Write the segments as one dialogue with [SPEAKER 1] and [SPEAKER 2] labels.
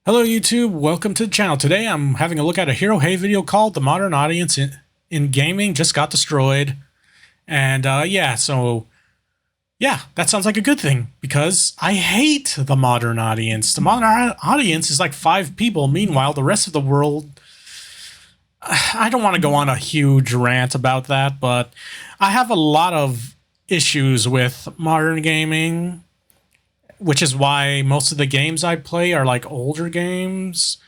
[SPEAKER 1] Hello YouTube, welcome to the channel. Today I'm having a look at a Hero Hei video called The Modern Audience in Gaming Just Got Destroyed. And yeah, that sounds like a good thing because I hate the modern audience. The modern audience is like 5 people. Meanwhile, the rest of the world, I don't want to go on a huge rant about that, but I have a lot of issues with modern gaming, which is why most of the games I play are like older games.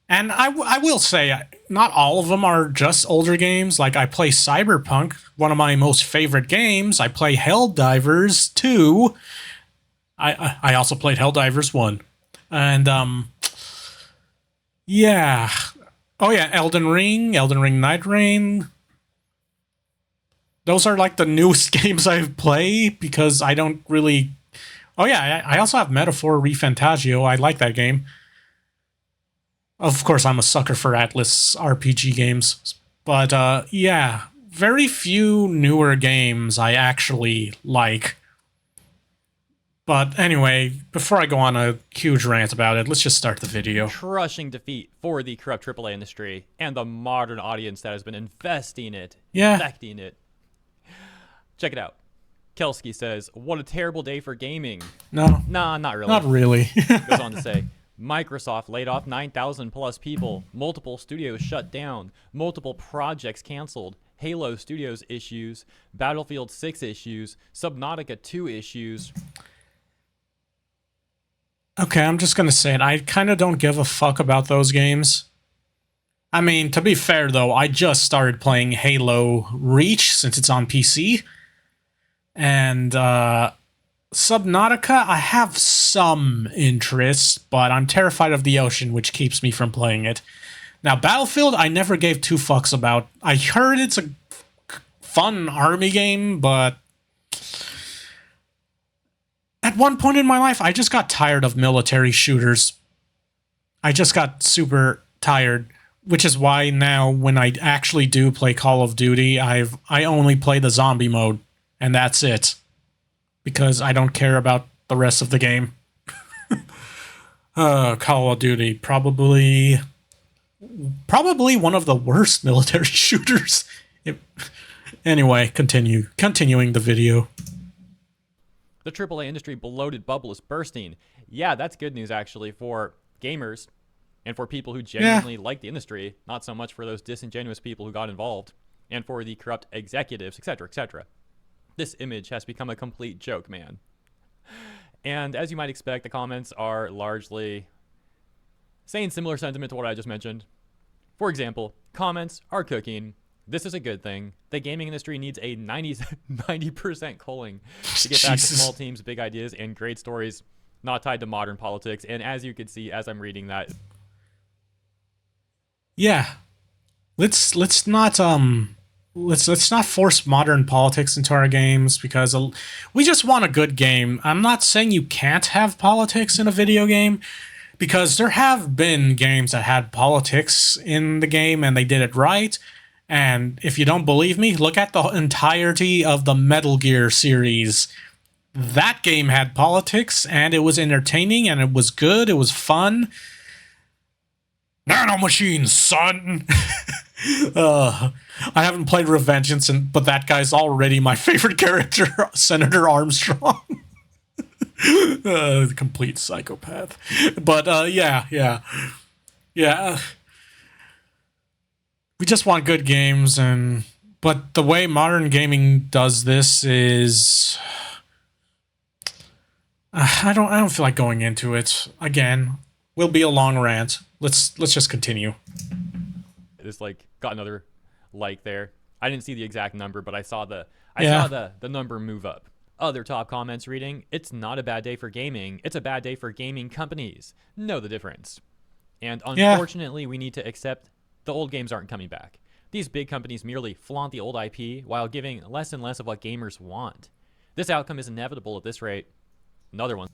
[SPEAKER 1] And I will say, not all of them are just older games. Like, I play Cyberpunk, one of my most favorite games. I play Helldivers 2. I also played Helldivers 1. And, yeah. Oh, yeah, Elden Ring Night Rain. Those are, like, the newest games I play because I don't really... Oh, yeah, I also have Metaphor ReFantagio. I like that game. Of course, I'm a sucker for Atlas RPG games. But, yeah, very few newer games I actually like. But anyway, before I go on a huge rant about it, let's just start the video.
[SPEAKER 2] Crushing defeat for the corrupt AAA industry and the modern audience that has been infesting it, infecting it. Check it out. Kelsky says, "What a terrible day for gaming."
[SPEAKER 1] No.
[SPEAKER 2] Nah, not really.
[SPEAKER 1] Not really.
[SPEAKER 2] Goes on to say, Microsoft laid off 9,000 plus people, multiple studios shut down, multiple projects canceled, Halo Studios issues, Battlefield 6 issues, Subnautica 2 issues.
[SPEAKER 1] Okay, I'm just gonna say it. I kind of don't give a fuck about those games. I mean, to be fair though, I just started playing Halo Reach since it's on PC. And Subnautica, I have some interest, but I'm terrified of the ocean, which keeps me from playing it. Now, Battlefield, I never gave 2 fucks about. I heard it's a fun army game, but at one point in my life, I just got tired of military shooters. I just got super tired, which is why now when I actually do play Call of Duty, I only play the zombie mode. And that's it. Because I don't care about the rest of the game. Call of Duty. Probably one of the worst military shooters. Anyway, continuing the video.
[SPEAKER 2] The AAA industry bloated bubble is bursting. Yeah, that's good news actually for gamers and for people who genuinely like the industry. Not so much for those disingenuous people who got involved. And for the corrupt executives, etc., etc. This image has become a complete joke, man. And as you might expect, the comments are largely saying similar sentiment to what I just mentioned. For example, comments are cooking. This is a good thing. The gaming industry needs a 90% culling to get back to small teams, big ideas, and great stories not tied to modern politics. And as you can see, as I'm reading that...
[SPEAKER 1] Yeah. Let's not force modern politics into our games because we just want a good game. I'm not saying you can't have politics in a video game because there have been games that had politics in the game and they did it right. And if you don't believe me, look at the entirety of the Metal Gear series. That game had politics and it was entertaining and it was good. It was fun. Nano machines, son! I haven't played Revengeance, but that guy's already my favorite character, Senator Armstrong. Complete psychopath. But, yeah. We just want good games, but the way modern gaming does this is... I don't feel like going into it. Again, will be a long rant. Let's just continue.
[SPEAKER 2] It's like got another like there. I didn't see the exact number, but I saw the number move up. Other top comments reading, "It's not a bad day for gaming. It's a bad day for gaming companies. Know the difference." And unfortunately, we need to accept the old games aren't coming back. These big companies merely flaunt the old IP while giving less and less of what gamers want. This outcome is inevitable at this rate. Another one.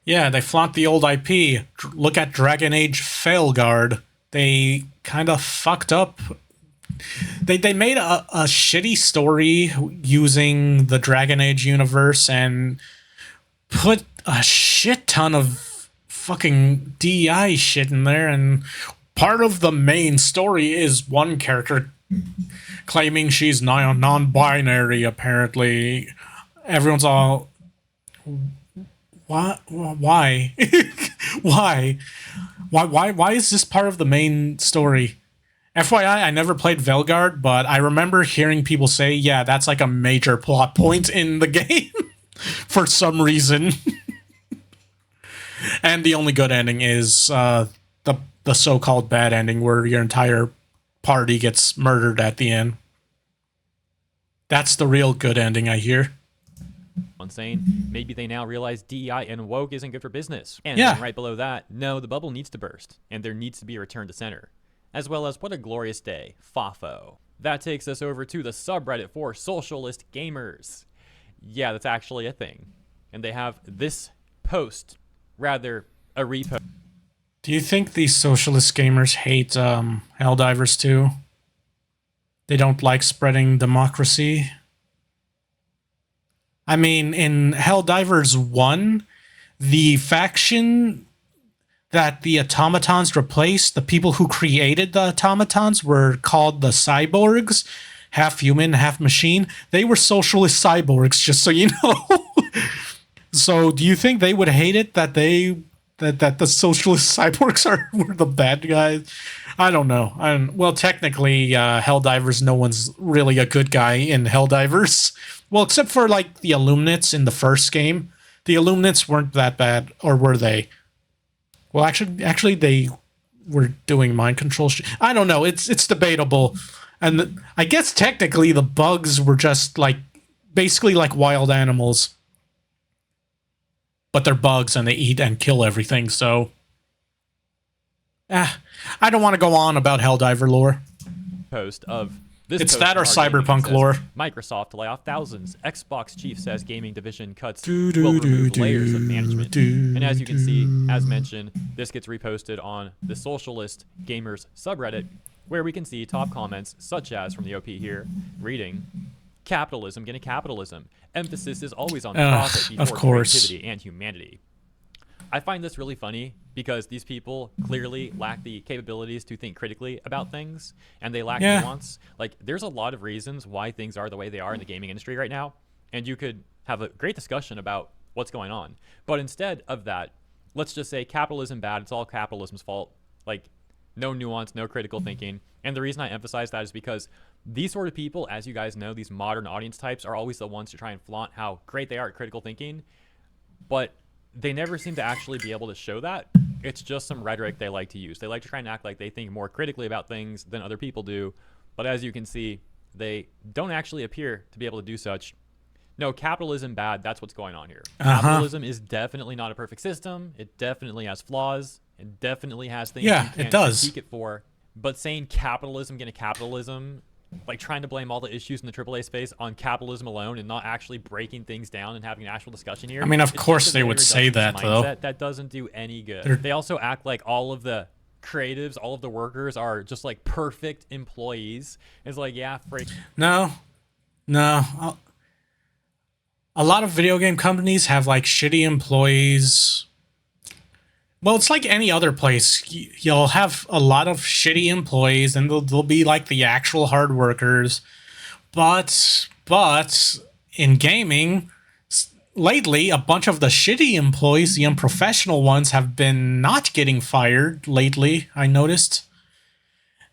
[SPEAKER 1] Yeah, they flaunt the old IP. Look at Dragon Age Failguard. They kind of fucked up. They made a shitty story using the Dragon Age universe and put a shit ton of fucking DEI shit in there, and part of the main story is one character claiming she's non-binary. Apparently, everyone's all, what? Why? Why? Why is this part of the main story? FYI, I never played Velgard, but I remember hearing people say, yeah, that's like a major plot point in the game for some reason. And the only good ending is the so-called bad ending where your entire party gets murdered at the end. That's the real good ending, I hear.
[SPEAKER 2] One saying, maybe they now realize DEI and woke isn't good for business. And
[SPEAKER 1] Yeah.
[SPEAKER 2] then right below that, no, the bubble needs to burst, and there needs to be a return to center. As well as, what a glorious day, FAFO. That takes us over to the subreddit for socialist gamers. Yeah, that's actually a thing. And they have this post, rather, a repost.
[SPEAKER 1] Do you think these socialist gamers hate Helldivers too? They don't like spreading democracy? I mean, in Helldivers 1, the faction that the automatons replaced, the people who created the automatons were called the cyborgs, half human, half machine. They were socialist cyborgs, just so you know. So do you think they would hate it that that the socialist cyborgs were the bad guys? I don't know. Well, technically, Helldivers, no one's really a good guy in Helldivers. Well, except for like the Illuminates in the first game. The Illuminates weren't that bad, or were they? Well, actually, they were doing mind control shit. I don't know. It's debatable, and I guess technically the bugs were just like basically like wild animals, but they're bugs and they eat and kill everything. So, I don't want to go on about Helldiver lore.
[SPEAKER 2] Post of this.
[SPEAKER 1] It's
[SPEAKER 2] post
[SPEAKER 1] that or
[SPEAKER 2] from our gaming
[SPEAKER 1] Cyberpunk
[SPEAKER 2] says,
[SPEAKER 1] lore.
[SPEAKER 2] Microsoft to lay off thousands. Xbox chief says gaming division cuts will remove layers of management. And as you can see, as mentioned, this gets reposted on the Socialist Gamers subreddit, where we can see top comments such as from the OP here, reading, "Capitalism getting capitalism. Emphasis is always on profit before creativity and humanity." I find this really funny because these people clearly lack the capabilities to think critically about things, and they lack nuance. Like, there's a lot of reasons why things are the way they are in the gaming industry right now, and you could have a great discussion about what's going on. But instead of that, let's just say capitalism bad, it's all capitalism's fault. Like, no nuance, no critical thinking. And the reason I emphasize that is because these sort of people, as you guys know, these modern audience types are always the ones to try and flaunt how great they are at critical thinking, but they never seem to actually be able to show that. It's just some rhetoric they like to use. They like to try and act like they think more critically about things than other people do. But as you can see, they don't actually appear to be able to do such. No, capitalism bad, that's what's going on here. Capitalism is definitely not a perfect system. It definitely has flaws. It definitely has things you can't critique it for. But saying capitalism getting capitalism, like trying to blame all the issues in the AAA space on capitalism alone and not actually breaking things down and having an actual discussion here.
[SPEAKER 1] I mean, of course they would say that, though.
[SPEAKER 2] That doesn't do any good. They also act like all of the creatives, all of the workers are just like perfect employees. It's like, yeah, freak.
[SPEAKER 1] No. A lot of video game companies have like shitty employees. Well, it's like any other place. You'll have a lot of shitty employees, and they'll be like the actual hard workers. But in gaming, lately, a bunch of the shitty employees, the unprofessional ones, have been not getting fired lately, I noticed.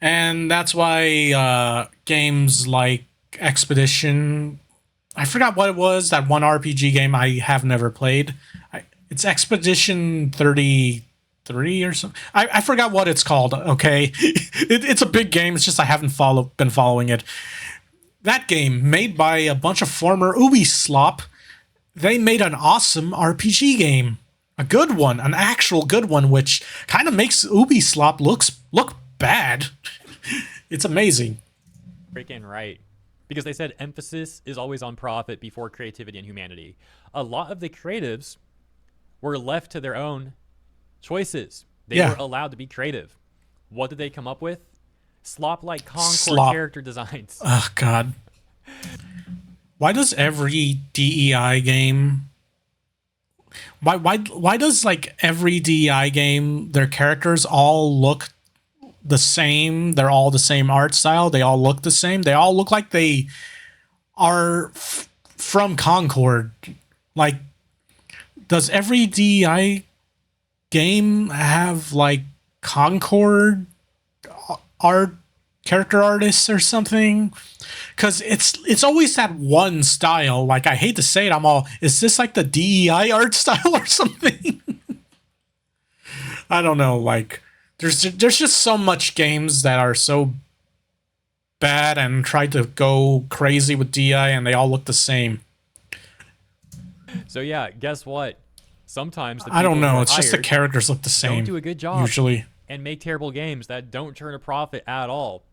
[SPEAKER 1] And that's why games like Expedition... I forgot what it was, that one RPG game I have never played. It's Expedition 33 or something. I forgot what it's called, okay? It's a big game. It's just I haven't been following it. That game, made by a bunch of former Ubi slop, they made an awesome RPG game. A good one. An actual good one, which kind of makes Ubi slop look bad. It's amazing.
[SPEAKER 2] Freaking right. Because they said emphasis is always on profit before creativity and humanity. A lot of the creatives were left to their own choices. They were allowed to be creative. What did they come up with? Slop-like Concord character designs.
[SPEAKER 1] Oh, God. Why does every DEI game... Why does like every DEI game their characters all look the same? They're all the same art style. They all look the same. They all look like they are from Concord. Like, does every DEI game have like Concord art character artists or something? Because it's always that one style. Like, I hate to say it, I'm all, is this like the DEI art style or something? I don't know. Like, there's just so much games that are so bad and try to go crazy with DEI, and they all look the same.
[SPEAKER 2] So yeah, guess what? Sometimes the
[SPEAKER 1] I don't
[SPEAKER 2] people who
[SPEAKER 1] know.
[SPEAKER 2] are
[SPEAKER 1] It's just the
[SPEAKER 2] hired
[SPEAKER 1] characters look the same.
[SPEAKER 2] don't do a good job
[SPEAKER 1] Usually.
[SPEAKER 2] and make terrible games that don't turn a profit at all.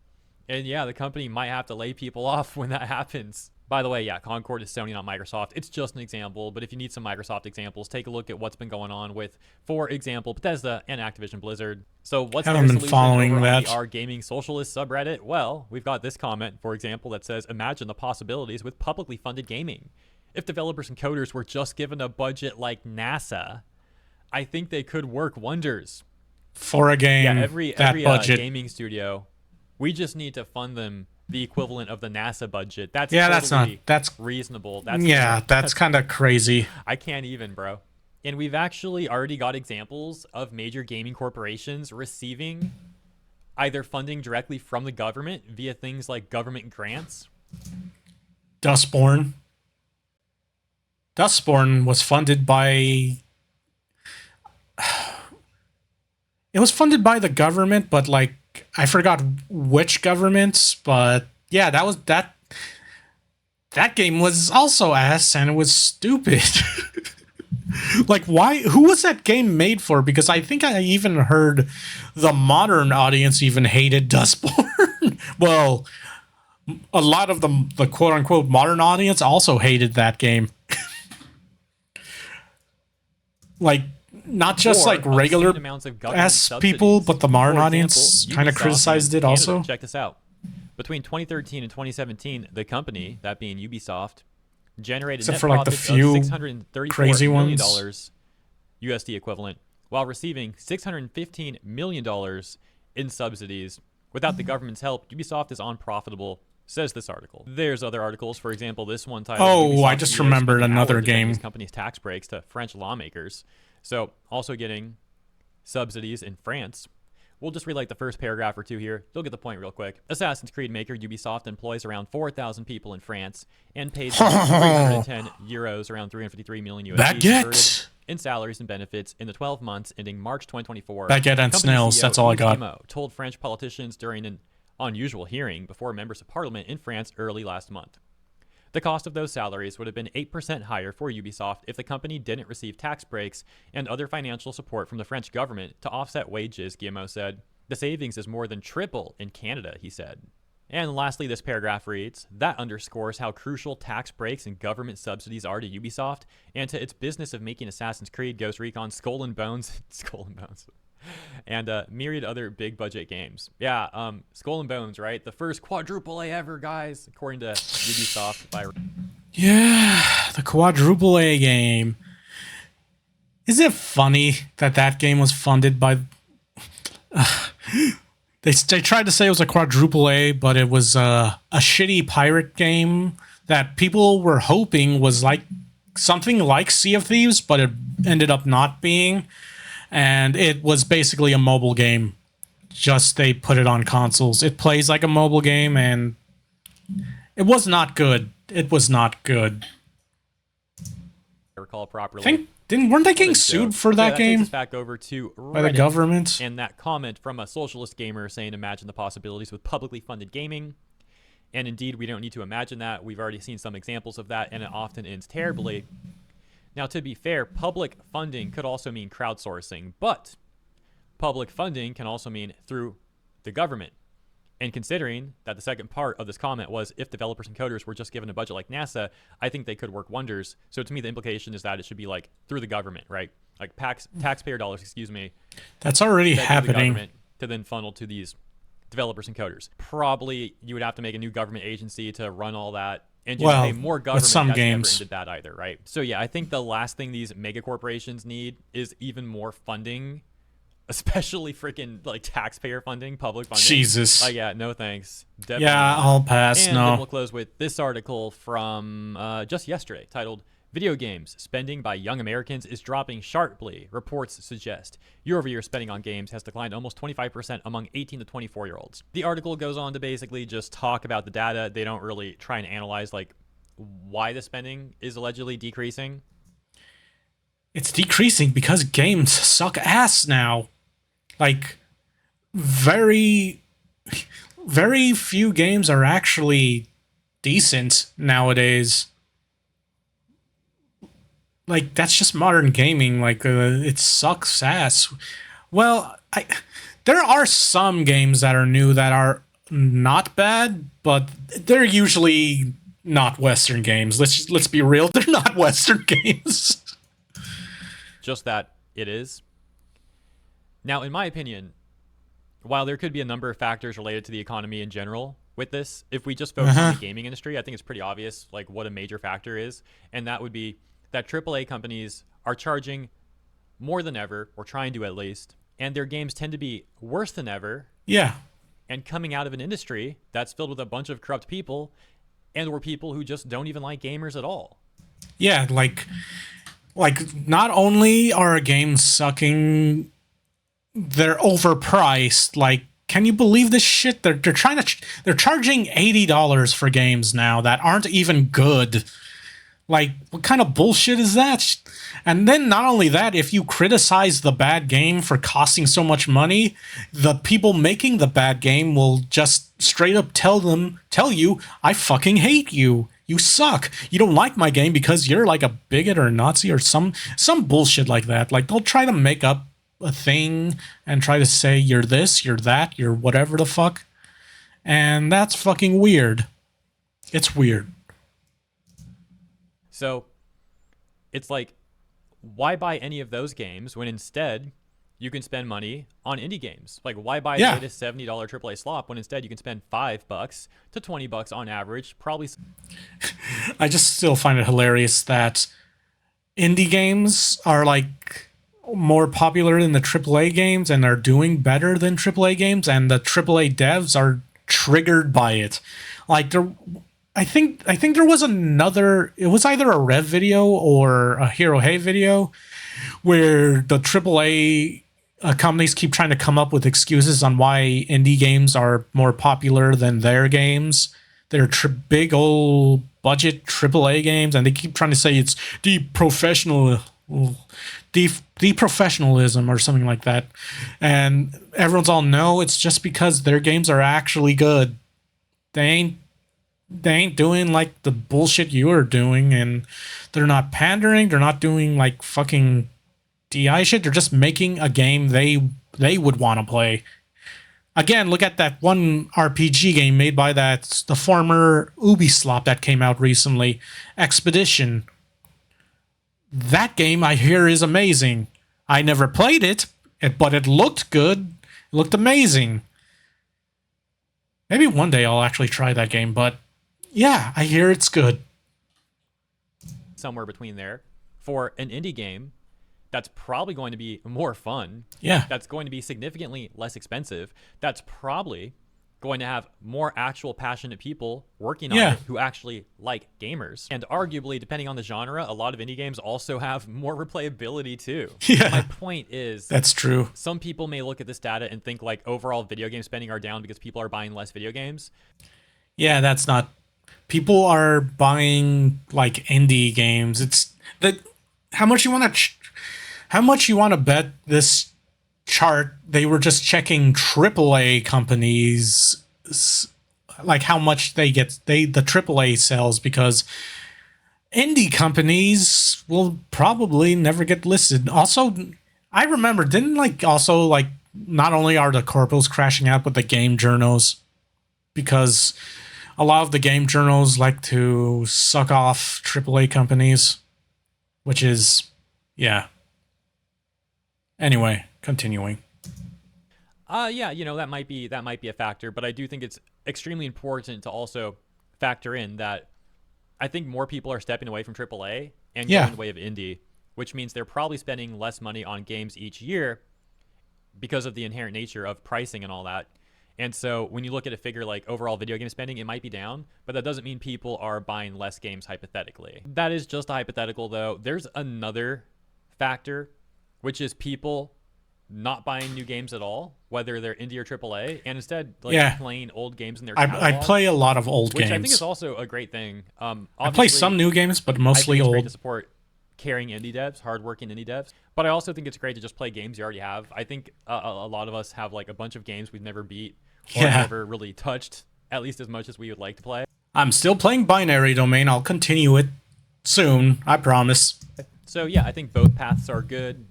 [SPEAKER 2] And yeah, the company might have to lay people off when that happens. By the way, yeah, Concord is Sony, not Microsoft. It's just an example, but if you need some Microsoft examples, take a look at what's been going on with, for example, Bethesda and Activision Blizzard. So what's their
[SPEAKER 1] Haven't been
[SPEAKER 2] solution
[SPEAKER 1] following
[SPEAKER 2] over on
[SPEAKER 1] that.
[SPEAKER 2] the R Gaming Socialist subreddit? Well, we've got this comment, for example, that says, imagine the possibilities with publicly funded gaming. If developers and coders were just given a budget like NASA, I think they could work wonders.
[SPEAKER 1] For a game,
[SPEAKER 2] Yeah, every
[SPEAKER 1] budget.
[SPEAKER 2] gaming studio, we just need to fund them the equivalent of the NASA budget. That's
[SPEAKER 1] That's
[SPEAKER 2] reasonable.
[SPEAKER 1] That's kind of crazy.
[SPEAKER 2] I can't even, bro. And we've actually already got examples of major gaming corporations receiving either funding directly from the government via things like government grants.
[SPEAKER 1] Dustborn was funded by. It was funded by the government, but like I forgot which governments. But yeah, that game was also ass, and it was stupid. Like, why? Who was that game made for? Because I think I even heard the modern audience even hated Dustborn. Well, a lot of the quote unquote modern audience also hated that game. Like, not just like regular ass people, but the modern audience kind of criticized it also.
[SPEAKER 2] Check this out. Between 2013 and 2017, the company, that being Ubisoft, generated net profits of $634 million USD equivalent, while receiving $615 million in subsidies. Without the government's help, Ubisoft is unprofitable, says this article. There's other articles, for example, this one titled,
[SPEAKER 1] Oh, I just remembered another game.
[SPEAKER 2] Company's tax breaks to French lawmakers. So, also getting subsidies in France. We'll just read like the first paragraph or two here. You'll get the point real quick. Assassin's Creed maker Ubisoft employs around 4,000 people in France and pays 310 euros, around 353 million USD in salaries and benefits in the 12 months ending March 2024.
[SPEAKER 1] Baguette and snails, that's all I got.
[SPEAKER 2] Told French politicians during an unusual hearing before members of parliament in France early last month. The cost of those salaries would have been 8% higher for Ubisoft if the company didn't receive tax breaks and other financial support from the French government to offset wages, Guillemot said. The savings is more than triple in Canada, he said. And lastly, this paragraph reads, that underscores how crucial tax breaks and government subsidies are to Ubisoft and to its business of making Assassin's Creed, Ghost Recon, Skull and Bones, and myriad other big budget games. Yeah, Skull and Bones, right? The first quadruple A ever, guys, according to Ubisoft.
[SPEAKER 1] Yeah, the quadruple A game. Is it funny that that game was funded by... They tried to say it was a quadruple A, but it was a shitty pirate game that people were hoping was like something like Sea of Thieves, but it ended up not being. And it was basically a mobile game. Just they put it on consoles. It plays like a mobile game, and it was not good. It was not good.
[SPEAKER 2] I recall properly.
[SPEAKER 1] Weren't they getting sued for that game?
[SPEAKER 2] Takes us back over to Reddit
[SPEAKER 1] by the government.
[SPEAKER 2] And that comment from a socialist gamer saying, imagine the possibilities with publicly funded gaming. And indeed, we don't need to imagine that. We've already seen some examples of that, and it often ends terribly. Now, to be fair, public funding could also mean crowdsourcing, but public funding can also mean through the government. And considering that the second part of this comment was if developers and coders were just given a budget like NASA, I think they could work wonders. So to me, the implication is that it should be like through the government, right? Like taxpayer dollars, excuse me.
[SPEAKER 1] That's already happening.
[SPEAKER 2] To then funnel to these developers and coders. Probably you would have to make a new government agency to run all that. And just
[SPEAKER 1] Well,
[SPEAKER 2] pay more
[SPEAKER 1] with
[SPEAKER 2] government.
[SPEAKER 1] some
[SPEAKER 2] That's
[SPEAKER 1] games.
[SPEAKER 2] never ended that either, right? So yeah, I think the last thing these mega corporations need is even more funding, especially freaking like taxpayer funding, public funding.
[SPEAKER 1] Jesus.
[SPEAKER 2] Yeah, no thanks. Definitely
[SPEAKER 1] Yeah,
[SPEAKER 2] not.
[SPEAKER 1] I'll pass.
[SPEAKER 2] And then
[SPEAKER 1] No.
[SPEAKER 2] we'll close with this article from just yesterday, titled "Video Games Spending by Young Americans is Dropping Sharply, Reports Suggest. Year-over-year spending on games has declined almost 25% among 18 to 24-year-olds." The article goes on to basically just talk about the data. They don't really try and analyze like why the spending is allegedly decreasing.
[SPEAKER 1] It's decreasing because games suck ass now. Like, very few games are actually decent nowadays. Like, that's just modern gaming. Like, it sucks ass. Well, there are some games that are new that are not bad, but they're usually not Western games. Let's be real. They're not Western games.
[SPEAKER 2] Just that it is. Now, in my opinion, while there could be a number of factors related to the economy in general with this, if we just focus on the gaming industry, I think it's pretty obvious like what a major factor is, and that would be that AAA companies are charging more than ever, or trying to at least, and their games tend to be worse than ever.
[SPEAKER 1] Yeah.
[SPEAKER 2] And coming out of an industry that's filled with a bunch of corrupt people and or people who just don't even like gamers at all.
[SPEAKER 1] Yeah, like not only are games sucking, they're overpriced. Like, can you believe this shit? They're charging $80 for games now that aren't even good. Like, what kind of bullshit is that? And then not only that, if you criticize the bad game for costing so much money, the people making the bad game will just straight up tell you, I fucking hate you. You suck. You don't like my game because you're like a bigot or a Nazi or some bullshit like that. Like, they'll try to make up a thing and try to say you're this, you're that, you're whatever the fuck. And that's fucking weird. It's weird.
[SPEAKER 2] So it's like, why buy any of those games when instead you can spend money on indie games? Like, why buy the latest $70 AAA slop when instead you can spend $5 to $20 on average? Probably.
[SPEAKER 1] I just still find it hilarious that indie games are like more popular than the AAA games and are doing better than AAA games, and the AAA devs are triggered by it. Like, I think there was another, it was either a Rev video or a Hero Hei video where the AAA companies keep trying to come up with excuses on why indie games are more popular than their games. They're big old budget AAA games, and they keep trying to say it's deprofessionalism or something like that. And everyone's all, no, it's just because their games are actually good. They ain't doing like the bullshit you are doing, and they're not pandering. They're not doing like fucking DI shit. They're just making a game they would want to play. Again, look at that one RPG game made by the former Ubisoft that came out recently, Expedition. That game I hear is amazing. I never played it, but it looked good. It looked amazing. Maybe one day I'll actually try that game, but yeah, I hear it's good.
[SPEAKER 2] Somewhere between there for an indie game that's probably going to be more fun.
[SPEAKER 1] Yeah.
[SPEAKER 2] That's going to be significantly less expensive. That's probably going to have more actual passionate people working on it who actually like gamers. And arguably, depending on the genre, a lot of indie games also have more replayability too.
[SPEAKER 1] Yeah.
[SPEAKER 2] My point is,
[SPEAKER 1] that's true.
[SPEAKER 2] Some people may look at this data and think like overall video game spending are down because people are buying less video games.
[SPEAKER 1] Yeah, that's not. People are buying like indie games. It's that how much you want to bet this chart they were just checking AAA companies, like how much they get the AAA sales, because indie companies will probably never get listed. Also, I remember not only are the corpos crashing out, but the game journals, because a lot of the game journals like to suck off AAA companies, which is, yeah. Anyway, continuing.
[SPEAKER 2] Yeah, that might be a factor, but I do think it's extremely important to also factor in that I think more people are stepping away from AAA and
[SPEAKER 1] Yeah.
[SPEAKER 2] going the way of indie, which means they're probably spending less money on games each year because of the inherent nature of pricing and all that. And so when you look at a figure like overall video game spending, it might be down, but that doesn't mean people are buying less games hypothetically. That is just a hypothetical, though. There's another factor, which is people not buying new games at all, whether they're indie or AAA, and instead playing old games in their catalog.
[SPEAKER 1] I play a lot of old
[SPEAKER 2] which
[SPEAKER 1] games.
[SPEAKER 2] I think is also a great thing.
[SPEAKER 1] I play some new games, but mostly
[SPEAKER 2] I think it's
[SPEAKER 1] old.
[SPEAKER 2] great to support caring indie devs, hardworking indie devs. But I also think it's great to just play games you already have. I think a lot of us have like a bunch of games we've never beat or never really touched, at least as much as we would like to play.
[SPEAKER 1] I'm still playing Binary Domain. I'll continue it soon, I promise.
[SPEAKER 2] So yeah, I think both paths are good.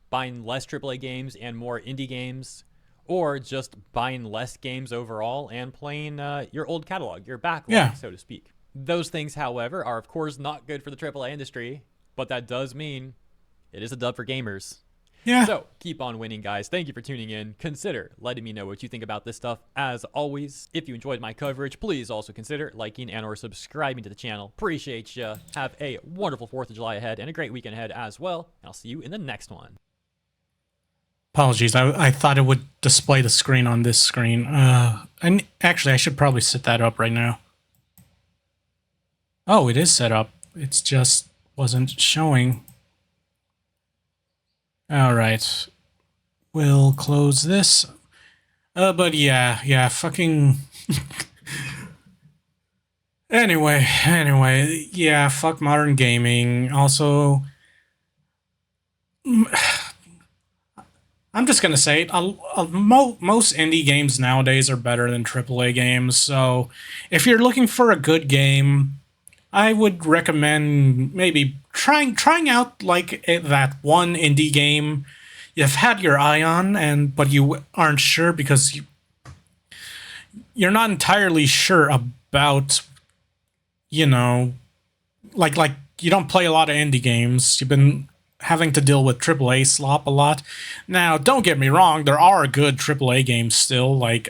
[SPEAKER 2] Buying less AAA games and more indie games, or just buying less games overall and playing your old catalog, your backlog, so to speak. Those things, however, are of course not good for the AAA industry, but that does mean it is a dub for gamers.
[SPEAKER 1] Yeah.
[SPEAKER 2] So keep on winning, guys. Thank you for tuning in. Consider letting me know what you think about this stuff. As always, if you enjoyed my coverage, please also consider liking and or subscribing to the channel. Appreciate you. Have a wonderful 4th of July ahead and a great weekend ahead as well. And I'll see you in the next one.
[SPEAKER 1] Apologies, I thought it would display the screen on this screen. And actually, I should probably set that up right now. Oh, it is set up. It's just wasn't showing. All right. We'll close this. But yeah, fucking... Anyway, yeah, fuck modern gaming. Also... I'm just gonna say it. Most indie games nowadays are better than AAA games. So, if you're looking for a good game, I would recommend maybe trying out like that one indie game you've had your eye on, but you aren't sure because you're not entirely sure about, like you don't play a lot of indie games. You've been having to deal with AAA slop a lot. Now, don't get me wrong, there are good AAA games still. I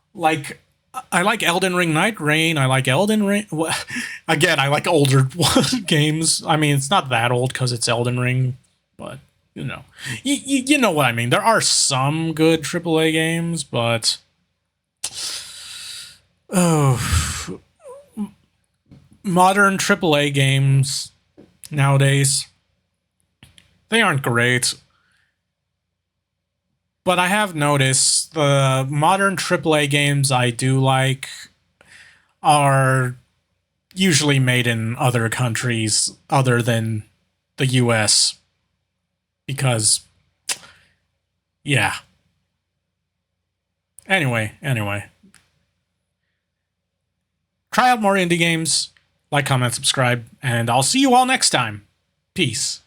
[SPEAKER 1] like Elden Ring Night Rain. I like Elden Ring. Again, I like older games. I mean, it's not that old because it's Elden Ring, but you know what I mean. There are some good AAA games, but modern AAA games nowadays, they aren't great. But I have noticed the modern AAA games I do like are usually made in other countries other than the US. Because, yeah. Anyway. Try out more indie games, like, comment, subscribe, and I'll see you all next time. Peace.